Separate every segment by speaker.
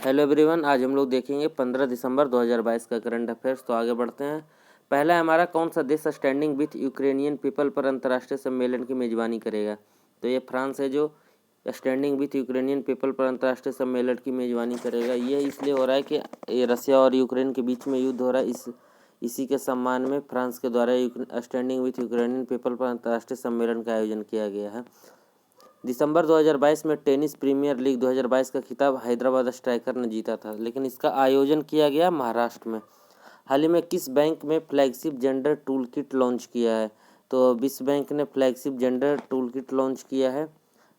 Speaker 1: Hello everyone, आज हम लोग देखेंगे 15 दिसंबर 2022 का करंट अफेयर्स। तो आगे बढ़ते हैं। पहला है हमारा, कौन सा देश स्टैंडिंग विथ यूक्रेनियन पीपल पर अंतर्राष्ट्रीय सम्मेलन की मेजबानी करेगा। तो ये फ्रांस है जो स्टैंडिंग विथ यूक्रेनियन पीपल पर अंतर्राष्ट्रीय सम्मेलन की मेजबानी करेगा। ये इसलिए हो रहा है कि ये रसिया और यूक्रेन के बीच में युद्ध हो रहा है। इसी के सम्मान में फ्रांस के द्वारा स्टैंडिंग विथ यूक्रेनियन पीपल पर अंतर्राष्ट्रीय सम्मेलन का आयोजन किया गया है। दिसंबर 2022 में टेनिस प्रीमियर लीग 2022 का खिताब हैदराबाद स्ट्राइकर ने जीता था, लेकिन इसका आयोजन किया गया महाराष्ट्र में। हाल ही में किस बैंक में flagship gender tool kit launch किया है। तो विश्व बैंक ने flagship gender tool kit launch किया है।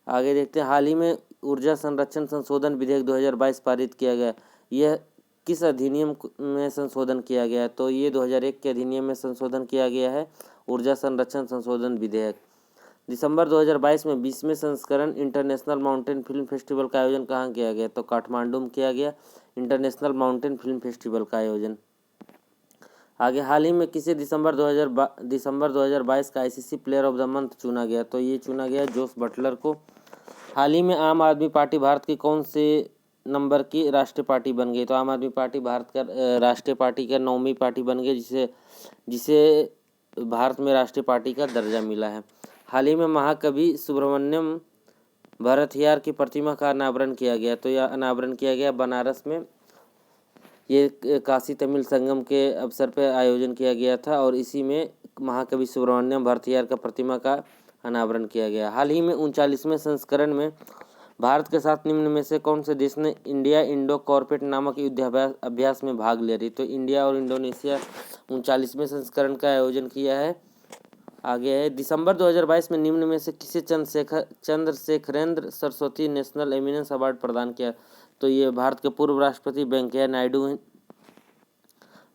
Speaker 1: आगे देखते हैं। हाल ही में ऊर्जा संरक्षण संशोधन विधेयक 2022 पारित किया गया। यह किस अधिनियम में संशोधन किया गया है। तो ये 2001 के अधिनियम में संशोधन किया गया है, ऊर्जा संरक्षण संशोधन विधेयक। दिसंबर 2022 में 20वें संस्करण इंटरनेशनल माउंटेन फिल्म फेस्टिवल का आयोजन कहाँ किया गया। तो काठमांडू में किया गया इंटरनेशनल माउंटेन फिल्म फेस्टिवल का आयोजन। आगे, हाल ही में किसे दिसंबर 2022 का ICC player of the month चुना गया। तो ये चुना गया जोस बटलर को। हाल ही में आम आदमी पार्टी भारत की कौन से नंबर की राष्ट्रीय पार्टी बन गई। तो आम आदमी पार्टी भारत का राष्ट्रीय पार्टी का 9वीं पार्टी बन गई, जिसे भारत में राष्ट्रीय पार्टी का दर्जा मिला है। हाल ही में महाकवि सुब्रमण्यम भारतियार की प्रतिमा का अनावरण किया गया। तो यह अनावरण किया गया बनारस में। ये काशी तमिल संगम के अवसर पर आयोजन किया गया था और इसी में महाकवि सुब्रमण्यम भारतियार का प्रतिमा का अनावरण किया गया। हाल ही में 39वें संस्करण में भारत के साथ निम्न में से कौन से देश ने इंडिया इंडो कॉर्पोरेट नामक युद्धाभ्यास में भाग ले रही। तो इंडिया और इंडोनेशिया 39वें संस्करण का आयोजन किया है। आगे है, दिसंबर 2022 में निम्न में से किसे Chandrashekharendra Saraswati national eminence award प्रदान किया। तो ये भारत के पूर्व राष्ट्रपति वेंकैया नायडू हैं।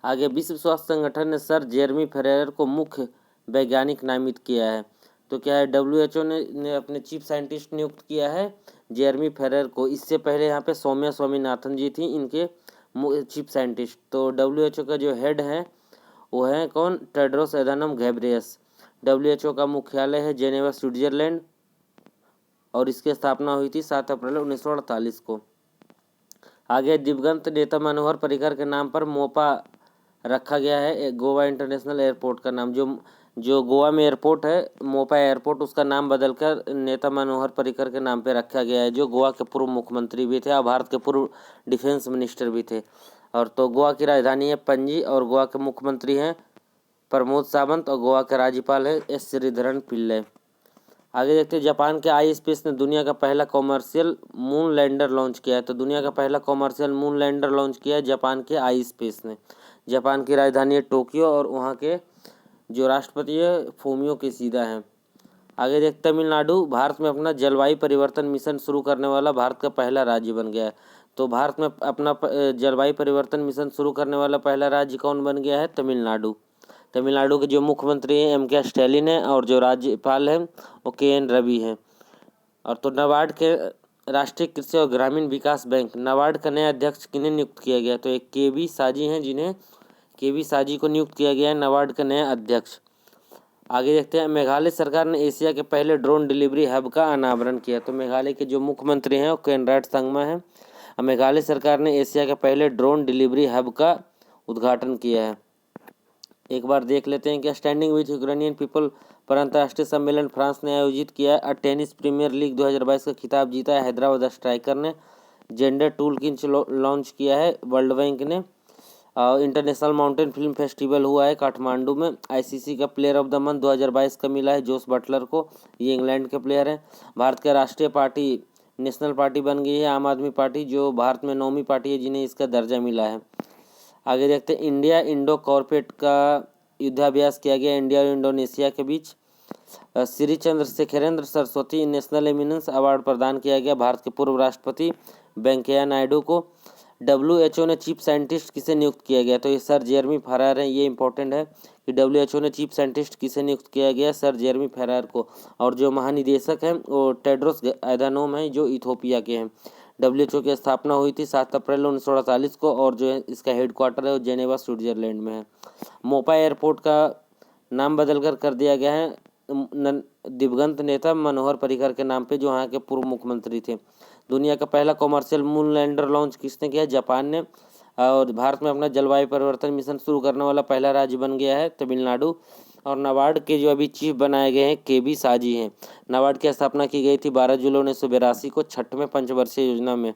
Speaker 1: आगे, विश्व स्वास्थ्य संगठन ने सर जेरमी फेरेर को मुख्य वैज्ञानिक नामित किया है। तो क्या है, WHO ने अपने चीफ साइंटिस्ट नियुक्त किया है जेरमी फेरेर को। इससे पहले यहाँ पे सौम्या स्वामीनाथन जी थी इनके चीफ साइंटिस्ट। तो WHO का जो हेड है वो है कौन, टेड्रोस एधानम घेब्रेयस। WHO का मुख्यालय है जेनेवा, स्विट्जरलैंड, और इसकी स्थापना हुई थी 7 अप्रैल 1948 को। आगे, दिवंगत नेता मनोहर पर्रिकर के नाम पर मोपा रखा गया है गोवा इंटरनेशनल एयरपोर्ट का नाम। जो गोवा में एयरपोर्ट है मोपा एयरपोर्ट, उसका नाम बदलकर नेता मनोहर पर्रिकर के नाम पे रखा गया है, जो गोवा के पूर्व मुख्यमंत्री भी थे और भारत के पूर्व डिफेंस मिनिस्टर भी थे। और तो गोवा की राजधानी है पणजी और गोवा के मुख्यमंत्री हैं प्रमोद सावंत और गोवा के राज्यपाल है एस श्रीधरन पिल्ले। आगे देखते हैं, जापान के आई स्पेस ने दुनिया का पहला कॉमर्शियल मून लैंडर लॉन्च किया है। तो दुनिया का पहला कॉमर्शियल मून लैंडर लॉन्च किया है जापान के आई स्पेस ने। जापान की राजधानी है टोक्यो और वहाँ के जो राष्ट्रपति है फूमियो किशिदा हैं। आगे देखते, तमिलनाडु भारत में अपना जलवायु परिवर्तन मिशन शुरू करने वाला भारत का पहला राज्य बन गया है। तो भारत में अपना जलवायु परिवर्तन मिशन शुरू करने वाला पहला राज्य कौन बन गया है, तमिलनाडु। तमिलनाडु के जो मुख्यमंत्री हैं MK स्टैलिन हैं और जो राज्यपाल हैं वो KN रवि हैं। और तो नाबार्ड के राष्ट्रीय कृषि और ग्रामीण विकास बैंक नाबार्ड का नया अध्यक्ष किन्हें नियुक्त किया गया। तो एक KV साजी हैं, जिन्हें KV साजी को नियुक्त किया गया है नाबार्ड का नया अध्यक्ष। आगे देखते हैं, मेघालय सरकार ने एशिया के पहले ड्रोन डिलीवरी हब का अनावरण किया। तो मेघालय के जो मुख्यमंत्री हैं वो कोनराड संगमा हैं। मेघालय सरकार ने एशिया के पहले ड्रोन डिलीवरी हब का उद्घाटन किया है। एक बार देख लेते हैं कि स्टैंडिंग विथ यूक्रेनियन पीपल पर अंतर्राष्ट्रीय सम्मेलन फ्रांस ने आयोजित किया है। टेनिस प्रीमियर लीग 2022 का खिताब जीता है हैदराबाद स्ट्राइकर ने। जेंडर टूल किट लॉन्च किया है वर्ल्ड बैंक ने। इंटरनेशनल माउंटेन फिल्म फेस्टिवल हुआ है काठमांडू में। ICC का प्लेयर ऑफ द मंथ 2022 का मिला है जोस बटलर को, ये इंग्लैंड के प्लेयर हैं। भारत के राष्ट्रीय पार्टी नेशनल पार्टी बन गई है आम आदमी पार्टी, जो भारत में 9वीं पार्टी है जिन्हें इसका दर्जा मिला है। आगे देखते हैं, इंडिया इंडो कॉर्पोरेट का युद्धाभ्यास किया गया इंडिया और इंडोनेशिया के बीच। Shri Chandrashekharendra Saraswati national eminence award प्रदान किया गया भारत के पूर्व राष्ट्रपति वेंकैया नायडू को। WHO ने चीफ साइंटिस्ट किसे नियुक्त किया गया। तो ये सर जेरमी फेरेर हैं। ये इंपॉर्टेंट है कि WHO ने चीफ साइंटिस्ट किसे नियुक्त किया गया, सर जेरमी फेरेर को। और जो महानिदेशक हैं वो टेड्रोस एधानोम हैं, जो इथोपिया के हैं। WHO की स्थापना हुई थी 7 अप्रैल 1948 को और जो है इसका हेडक्वार्टर है वो जेनेवा, स्विट्जरलैंड में है। मोपा एयरपोर्ट का नाम बदल कर दिया गया है दिवंगत नेता मनोहर पर्रिकर के नाम पे, जो यहाँ के पूर्व मुख्यमंत्री थे। दुनिया का पहला कॉमर्शियल मून लैंडर लॉन्च किसने किया? जापान ने। और भारत में अपना जलवायु परिवर्तन मिशन शुरू करने वाला पहला राज्य बन गया है तमिलनाडु। और नाबार्ड के जो अभी चीफ बनाए गए हैं KB साजी हैं। नाबार्ड की स्थापना की गई थी 12 जुलाई 1982 को 6वें पंचवर्षीय योजना में।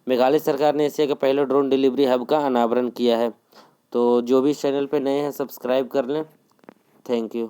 Speaker 1: मेघालय सरकार ने एशिया के पहले ड्रोन डिलीवरी हब का अनावरण किया है। तो जो भी इस चैनल पे नए हैं सब्सक्राइब कर लें। Thank you.